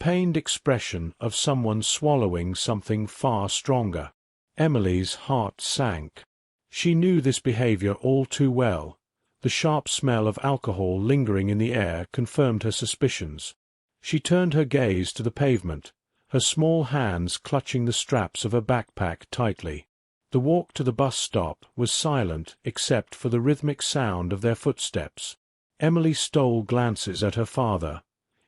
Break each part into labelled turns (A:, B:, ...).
A: pained expression of someone swallowing something far stronger. Emily's heart sank. She knew this behavior all too well. The sharp smell of alcohol lingering in the air confirmed her suspicions. She turned her gaze to the pavement, her small hands clutching the straps of her backpack tightly. The walk to the bus stop was silent except for the rhythmic sound of their footsteps. Emily stole glances at her father,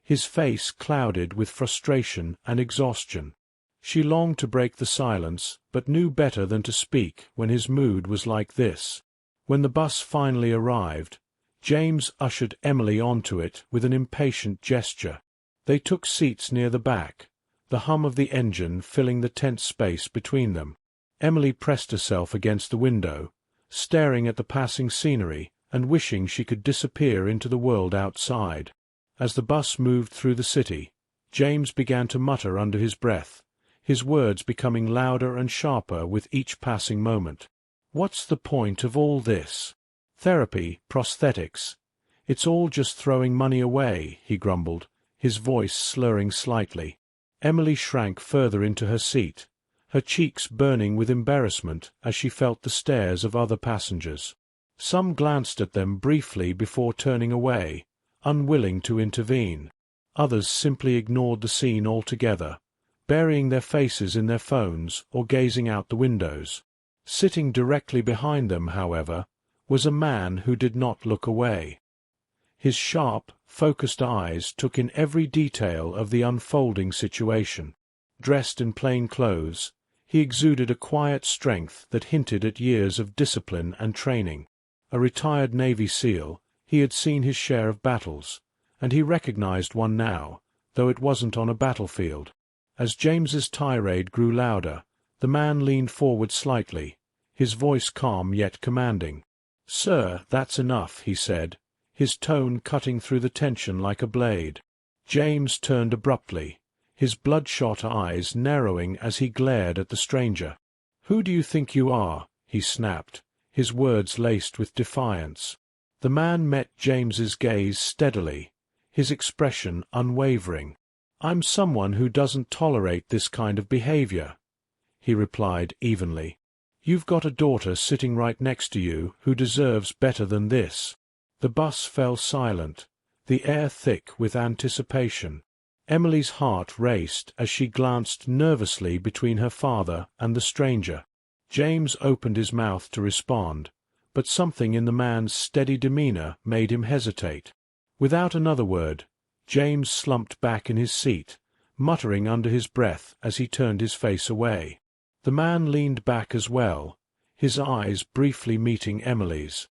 A: his face clouded with frustration and exhaustion. She longed to break the silence, but knew better than to speak when his mood was like this. When the bus finally arrived, James ushered Emily onto it with an impatient gesture. They took seats near the back, the hum of the engine filling the tense space between them. Emily pressed herself against the window, staring at the passing scenery and wishing she could disappear into the world outside. As the bus moved through the city, James began to mutter under his breath, his words becoming louder and sharper with each passing moment. "What's the point of all this? Therapy, prosthetics. It's all just throwing money away," he grumbled, his voice slurring slightly. Emily shrank further into her seat, her cheeks burning with embarrassment as she felt the stares of other passengers. Some glanced at them briefly before turning away, unwilling to intervene. Others simply ignored the scene altogether, burying their faces in their phones or gazing out the windows. Sitting directly behind them, however, was a man who did not look away. His sharp, focused eyes took in every detail of the unfolding situation. Dressed in plain clothes, he exuded a quiet strength that hinted at years of discipline and training. A retired Navy SEAL, he had seen his share of battles, and he recognized one now, though it wasn't on a battlefield. As James's tirade grew louder, the man leaned forward slightly, his voice calm yet commanding. "Sir, that's enough," he said, his tone cutting through the tension like a blade. James turned abruptly, his bloodshot eyes narrowing as he glared at the stranger. "Who do you think you are?" he snapped, his words laced with defiance. The man met James's gaze steadily, his expression unwavering. "I'm someone who doesn't tolerate this kind of behavior," he replied evenly. "You've got a daughter sitting right next to you who deserves better than this." The bus fell silent, the air thick with anticipation. Emily's heart raced as she glanced nervously between her father and the stranger. James opened his mouth to respond, but something in the man's steady demeanor made him hesitate. Without another word, James slumped back in his seat, muttering under his breath as he turned his face away. The man leaned back as well, his eyes briefly meeting Emily's.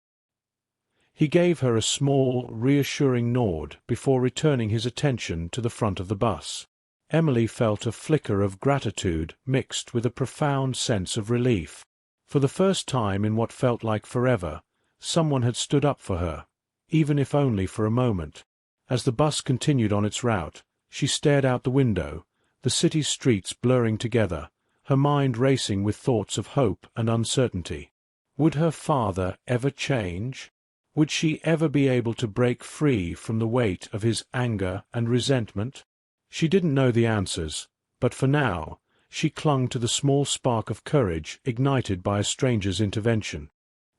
A: He gave her a small, reassuring nod before returning his attention to the front of the bus. Emily felt a flicker of gratitude mixed with a profound sense of relief. For the first time in what felt like forever, someone had stood up for her, even if only for a moment. As the bus continued on its route, she stared out the window, the city's streets blurring together, her mind racing with thoughts of hope and uncertainty. Would her father ever change? Would she ever be able to break free from the weight of his anger and resentment? She didn't know the answers, but for now, she clung to the small spark of courage ignited by a stranger's intervention.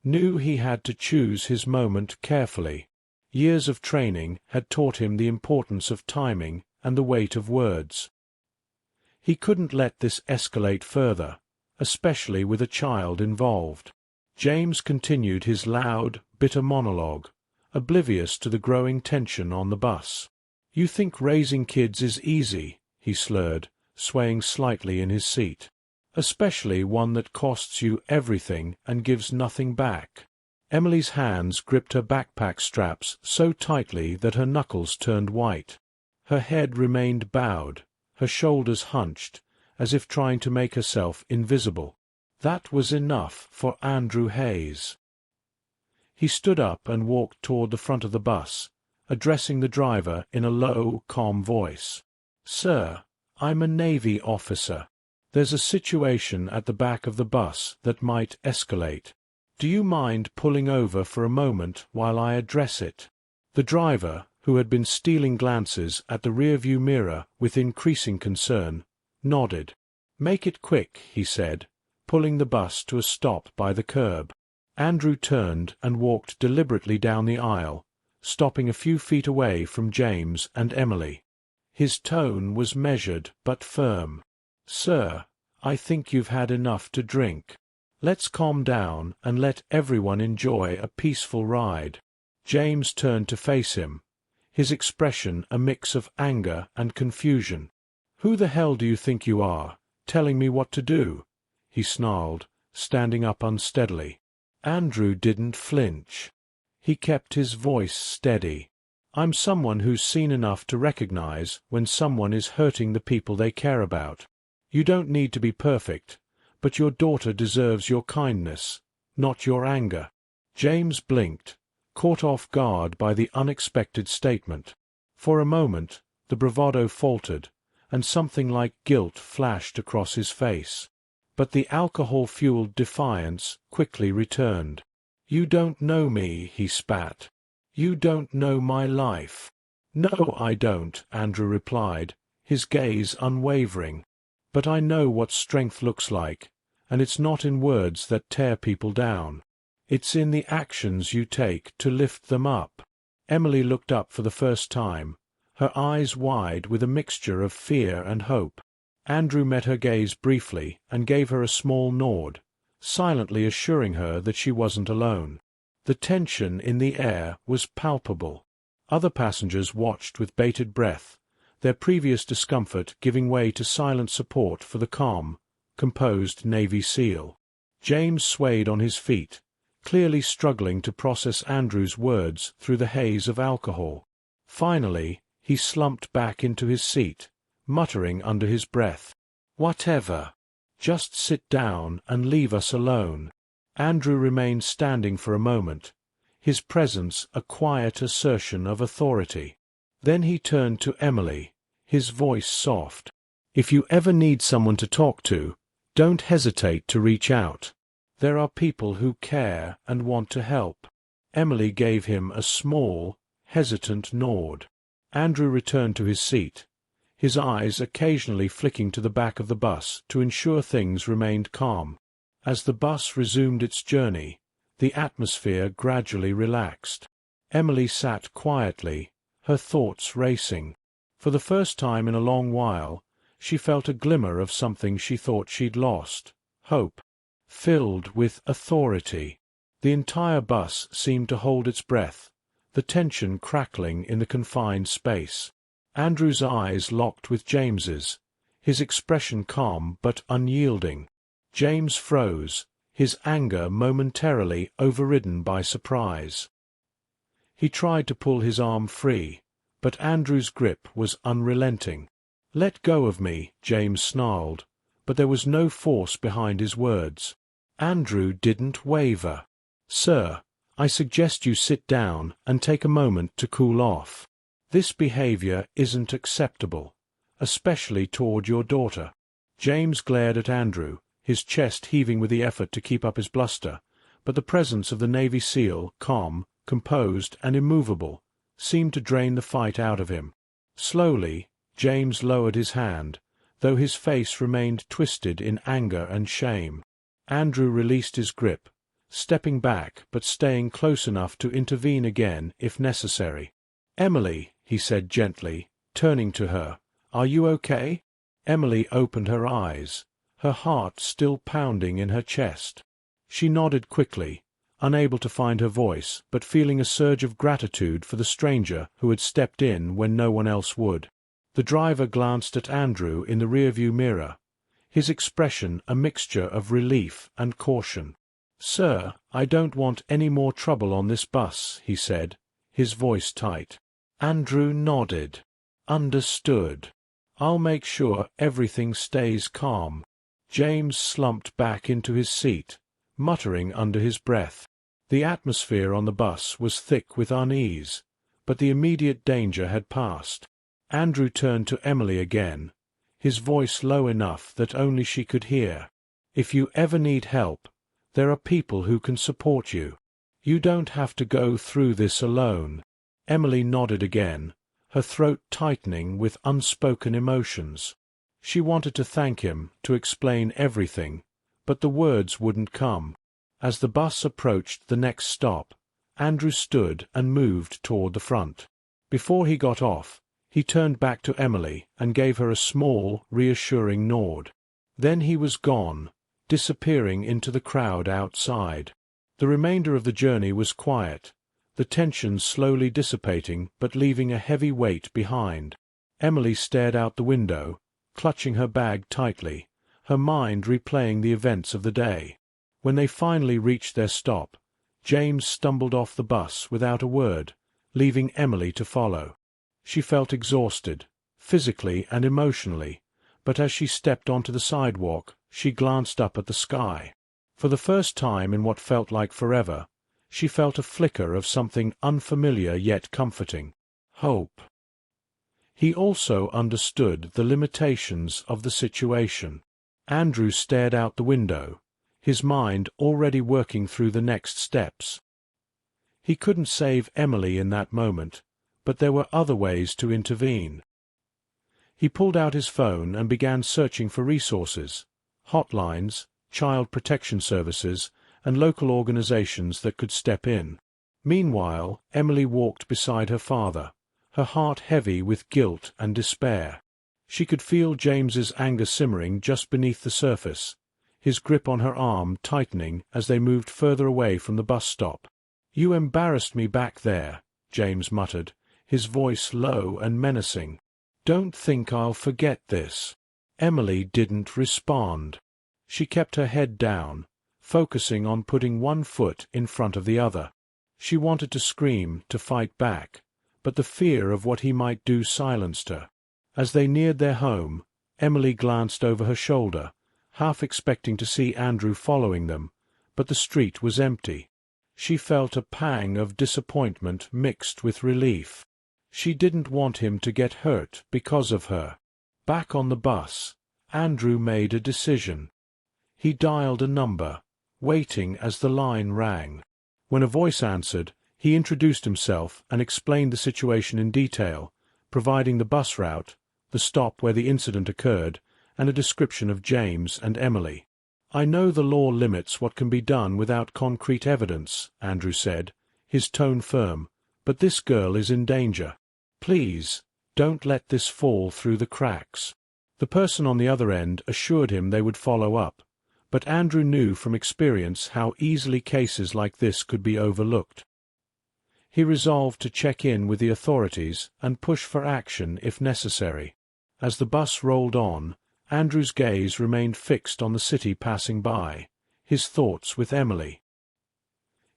A: Knew he had to choose his moment carefully. Years of training had taught him the importance of timing and the weight of words. He couldn't let this escalate further, especially with a child involved. James continued his loud, bitter monologue, oblivious to the growing tension on the bus. "You think raising kids is easy," he slurred, swaying slightly in his seat. "Especially one that costs you everything and gives nothing back." Emily's hands gripped her backpack straps so tightly that her knuckles turned white. Her head remained bowed, her shoulders hunched, as if trying to make herself invisible. That was enough for Andrew Hayes. He stood up and walked toward the front of the bus, addressing the driver in a low, calm voice. "Sir, I'm a Navy officer. There's a situation at the back of the bus that might escalate. Do you mind pulling over for a moment while I address it?" The driver, who had been stealing glances at the rearview mirror with increasing concern, nodded. "Make it quick," he said, pulling the bus to a stop by the curb. Andrew turned and walked deliberately down the aisle, stopping a few feet away from James and Emily. His tone was measured but firm. "Sir, I think you've had enough to drink. Let's calm down and let everyone enjoy a peaceful ride." James turned to face him, his expression a mix of anger and confusion. "Who the hell do you think you are, telling me what to do?" he snarled, standing up unsteadily. Andrew didn't flinch. He kept his voice steady. "I'm someone who's seen enough to recognize when someone is hurting the people they care about. You don't need to be perfect, but your daughter deserves your kindness, not your anger." James blinked, caught off guard by the unexpected statement. For a moment, the bravado faltered, and something like guilt flashed across his face. But the alcohol-fueled defiance quickly returned. "You don't know me," he spat. "You don't know my life." "No, I don't," Andrew replied, his gaze unwavering. "But I know what strength looks like, and it's not in words that tear people down. It's in the actions you take to lift them up." Emily looked up for the first time, her eyes wide with a mixture of fear and hope. Andrew met her gaze briefly and gave her a small nod, silently assuring her that she wasn't alone. The tension in the air was palpable. Other passengers watched with bated breath, their previous discomfort giving way to silent support for the calm, composed Navy SEAL. James swayed on his feet, clearly struggling to process Andrew's words through the haze of alcohol. Finally, he slumped back into his seat, muttering under his breath, "Whatever. Just sit down and leave us alone." Andrew remained standing for a moment, his presence a quiet assertion of authority. Then he turned to Emily, his voice soft. "If you ever need someone to talk to, don't hesitate to reach out. There are people who care and want to help." Emily gave him a small, hesitant nod. Andrew returned to his seat, his eyes occasionally flicking to the back of the bus to ensure things remained calm. As the bus resumed its journey, the atmosphere gradually relaxed. Emily sat quietly, her thoughts racing. For the first time in a long while, she felt a glimmer of something she thought she'd lost: hope, filled with authority. The entire bus seemed to hold its breath, the tension crackling in the confined space. Andrew's eyes locked with James's, his expression calm but unyielding. James froze, his anger momentarily overridden by surprise. He tried to pull his arm free, but Andrew's grip was unrelenting. "Let go of me," James snarled, but there was no force behind his words. Andrew didn't waver. "Sir, I suggest you sit down and take a moment to cool off. This behavior isn't acceptable, especially toward your daughter." James glared at Andrew, his chest heaving with the effort to keep up his bluster, but the presence of the Navy SEAL, calm, composed, and immovable, seemed to drain the fight out of him. Slowly, James lowered his hand, though his face remained twisted in anger and shame. Andrew released his grip, stepping back but staying close enough to intervene again if necessary. "Emily," he said gently, turning to her, "are you okay?" Emily opened her eyes, her heart still pounding in her chest. She nodded quickly, unable to find her voice, but feeling a surge of gratitude for the stranger who had stepped in when no one else would. The driver glanced at Andrew in the rearview mirror, his expression a mixture of relief and caution. "Sir, I don't want any more trouble on this bus," he said, his voice tight. Andrew nodded. "Understood. I'll make sure everything stays calm." James slumped back into his seat, muttering under his breath. The atmosphere on the bus was thick with unease, but the immediate danger had passed. Andrew turned to Emily again, his voice low enough that only she could hear. "If you ever need help, there are people who can support you. You don't have to go through this alone." Emily nodded again, her throat tightening with unspoken emotions. She wanted to thank him, to explain everything, but the words wouldn't come. As the bus approached the next stop, Andrew stood and moved toward the front. Before he got off, he turned back to Emily and gave her a small, reassuring nod. Then he was gone, disappearing into the crowd outside. The remainder of the journey was quiet, the tension slowly dissipating but leaving a heavy weight behind. Emily stared out the window, clutching her bag tightly, her mind replaying the events of the day. When they finally reached their stop, James stumbled off the bus without a word, leaving Emily to follow. She felt exhausted, physically and emotionally, but as she stepped onto the sidewalk, she glanced up at the sky. For the first time in what felt like forever, she felt a flicker of something unfamiliar yet comforting. Hope. He also understood the limitations of the situation. Andrew stared out the window, his mind already working through the next steps. He couldn't save Emily in that moment, but there were other ways to intervene. He pulled out his phone and began searching for resources, hotlines, child protection services, and local organizations that could step in. Meanwhile, Emily walked beside her father, her heart heavy with guilt and despair. She could feel James's anger simmering just beneath the surface, his grip on her arm tightening as they moved further away from the bus stop. "You embarrassed me back there," James muttered, his voice low and menacing. "Don't think I'll forget this." Emily didn't respond. She kept her head down, focusing on putting one foot in front of the other. She wanted to scream, to fight back, but the fear of what he might do silenced her. As they neared their home, Emily glanced over her shoulder, half expecting to see Andrew following them, but the street was empty. She felt a pang of disappointment mixed with relief. She didn't want him to get hurt because of her. Back on the bus, Andrew made a decision. He dialed a number, waiting as the line rang. When a voice answered, he introduced himself and explained the situation in detail, providing the bus route, the stop where the incident occurred, and a description of James and Emily. "I know the law limits what can be done without concrete evidence," Andrew said, his tone firm, "but this girl is in danger. Please, don't let this fall through the cracks." The person on the other end assured him they would follow up, but Andrew knew from experience how easily cases like this could be overlooked. He resolved to check in with the authorities and push for action if necessary. As the bus rolled on, Andrew's gaze remained fixed on the city passing by, his thoughts with Emily.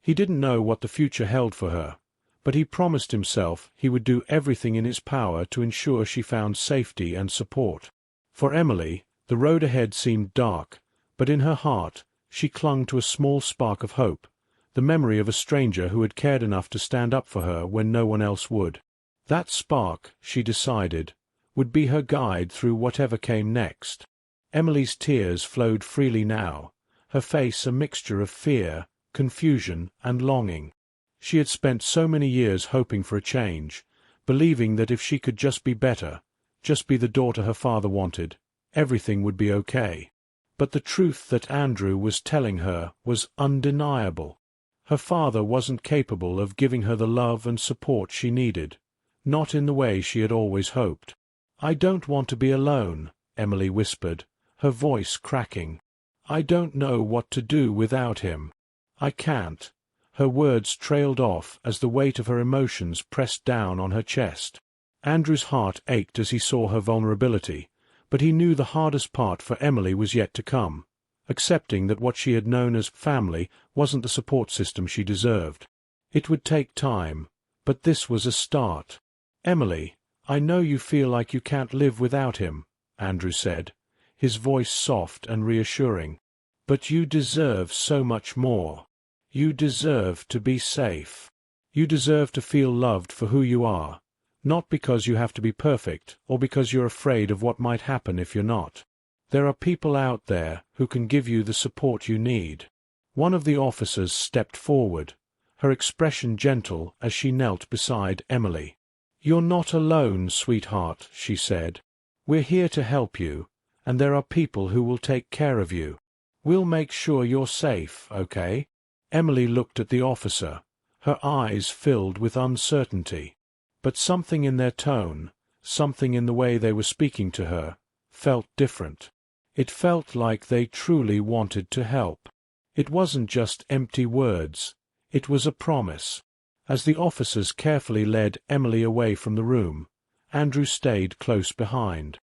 A: He didn't know what the future held for her, but he promised himself he would do everything in his power to ensure she found safety and support. For Emily, the road ahead seemed dark, but in her heart she clung to a small spark of hope, the memory of a stranger who had cared enough to stand up for her when no one else would. That spark, she decided, would be her guide through whatever came next. Emily's tears flowed freely now, her face a mixture of fear, confusion, and longing. She had spent so many years hoping for a change, believing that if she could just be better, just be the daughter her father wanted, everything would be okay. But the truth that Andrew was telling her was undeniable. Her father wasn't capable of giving her the love and support she needed, not in the way she had always hoped. "I don't want to be alone," Emily whispered, her voice cracking. "I don't know what to do without him. I can't." Her words trailed off as the weight of her emotions pressed down on her chest. Andrew's heart ached as he saw her vulnerability, but he knew the hardest part for Emily was yet to come, accepting that what she had known as family wasn't the support system she deserved. It would take time, but this was a start. "Emily, I know you feel like you can't live without him," Andrew said, his voice soft and reassuring. "But you deserve so much more. You deserve to be safe. You deserve to feel loved for who you are, not because you have to be perfect or because you're afraid of what might happen if you're not. There are people out there who can give you the support you need." One of the officers stepped forward, her expression gentle as she knelt beside Emily. "You're not alone, sweetheart," she said. "We're here to help you, and there are people who will take care of you. We'll make sure you're safe, okay?" Emily looked at the officer, her eyes filled with uncertainty. But something in their tone, something in the way they were speaking to her, felt different. It felt like they truly wanted to help. It wasn't just empty words, it was a promise. As the officers carefully led Emily away from the room, Andrew stayed close behind.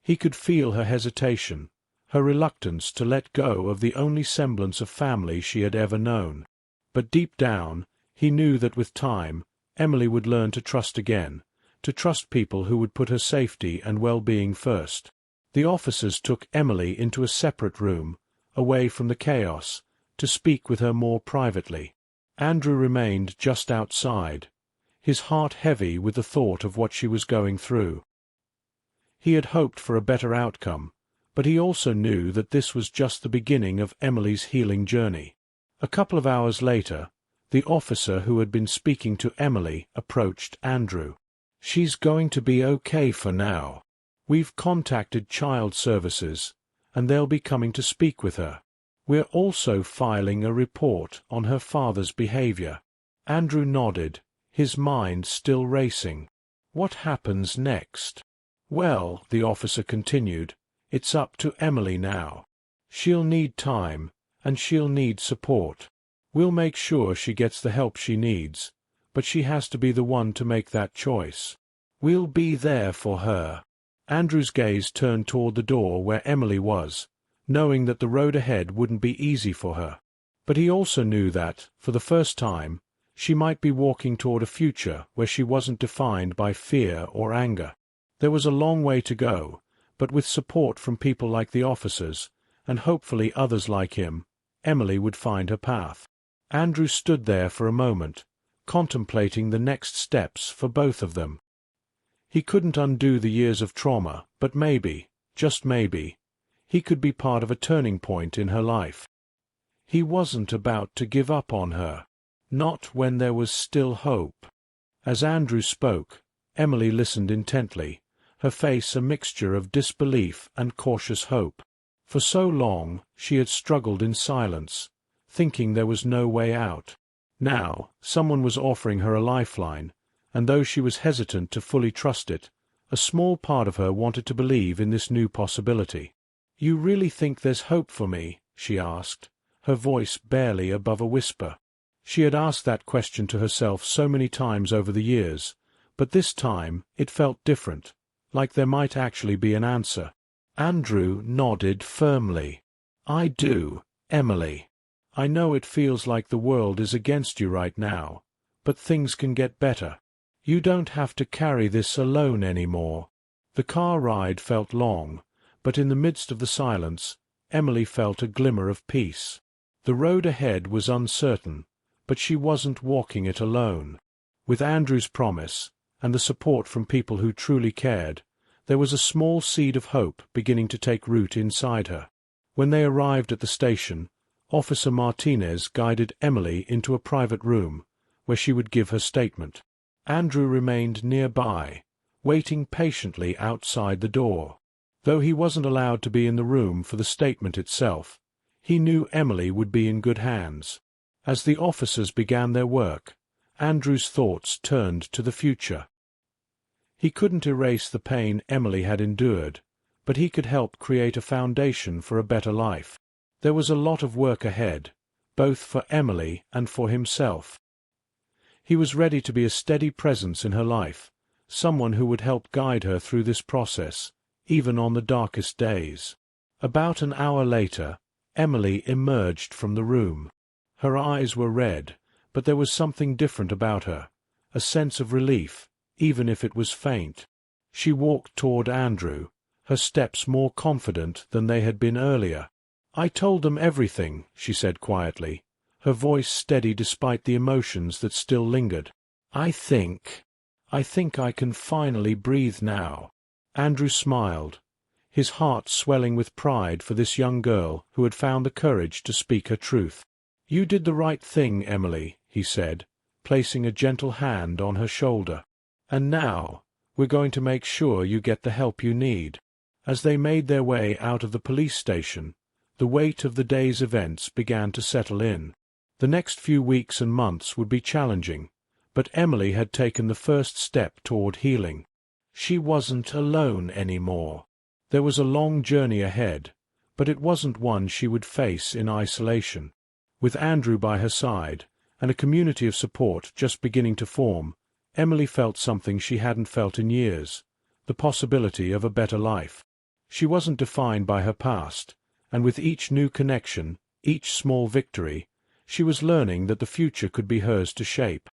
A: He could feel her hesitation, her reluctance to let go of the only semblance of family she had ever known. But deep down, he knew that with time, Emily would learn to trust again, to trust people who would put her safety and well-being first. The officers took Emily into a separate room, away from the chaos, to speak with her more privately. Andrew remained just outside, his heart heavy with the thought of what she was going through. He had hoped for a better outcome, but he also knew that this was just the beginning of Emily's healing journey. A couple of hours later, the officer who had been speaking to Emily approached Andrew. "She's going to be okay for now. We've contacted child services, and they'll be coming to speak with her. We're also filing a report on her father's behavior." Andrew nodded, his mind still racing. What happens next? "Well," the officer continued, "it's up to Emily now. She'll need time, and she'll need support. We'll make sure she gets the help she needs, but she has to be the one to make that choice. We'll be there for her." Andrew's gaze turned toward the door where Emily was, knowing that the road ahead wouldn't be easy for her. But he also knew that, for the first time, she might be walking toward a future where she wasn't defined by fear or anger. There was a long way to go, but with support from people like the officers, and hopefully others like him, Emily would find her path. Andrew stood there for a moment, contemplating the next steps for both of them. He couldn't undo the years of trauma, but maybe, just maybe, he could be part of a turning point in her life. He wasn't about to give up on her. Not when there was still hope. As Andrew spoke, Emily listened intently, her face a mixture of disbelief and cautious hope. For so long she had struggled in silence, thinking there was no way out. Now, someone was offering her a lifeline, and though she was hesitant to fully trust it, a small part of her wanted to believe in this new possibility. "You really think there's hope for me?" she asked, her voice barely above a whisper. She had asked that question to herself so many times over the years, but this time it felt different, like there might actually be an answer. Andrew nodded firmly. "I do, Emily. I know it feels like the world is against you right now, but things can get better. You don't have to carry this alone anymore." The car ride felt long, but in the midst of the silence, Emily felt a glimmer of peace. The road ahead was uncertain, but she wasn't walking it alone. With Andrew's promise, and the support from people who truly cared, there was a small seed of hope beginning to take root inside her. When they arrived at the station, Officer Martinez guided Emily into a private room, where she would give her statement. Andrew remained nearby, waiting patiently outside the door. Though he wasn't allowed to be in the room for the statement itself, he knew Emily would be in good hands. As the officers began their work, Andrew's thoughts turned to the future. He couldn't erase the pain Emily had endured, but he could help create a foundation for a better life. There was a lot of work ahead, both for Emily and for himself. He was ready to be a steady presence in her life, someone who would help guide her through this process, even on the darkest days. About an hour later, Emily emerged from the room. Her eyes were red, but there was something different about her, a sense of relief, even if it was faint. She walked toward Andrew, her steps more confident than they had been earlier. "I told them everything," she said quietly, her voice steady despite the emotions that still lingered. I think I can finally breathe now." Andrew smiled, his heart swelling with pride for this young girl who had found the courage to speak her truth. "You did the right thing, Emily," he said, placing a gentle hand on her shoulder. "And now, we're going to make sure you get the help you need." As they made their way out of the police station, the weight of the day's events began to settle in. The next few weeks and months would be challenging, but Emily had taken the first step toward healing. She wasn't alone anymore. There was a long journey ahead, but it wasn't one she would face in isolation. With Andrew by her side, and a community of support just beginning to form, Emily felt something she hadn't felt in years: the possibility of a better life. She wasn't defined by her past, and with each new connection, each small victory, she was learning that the future could be hers to shape.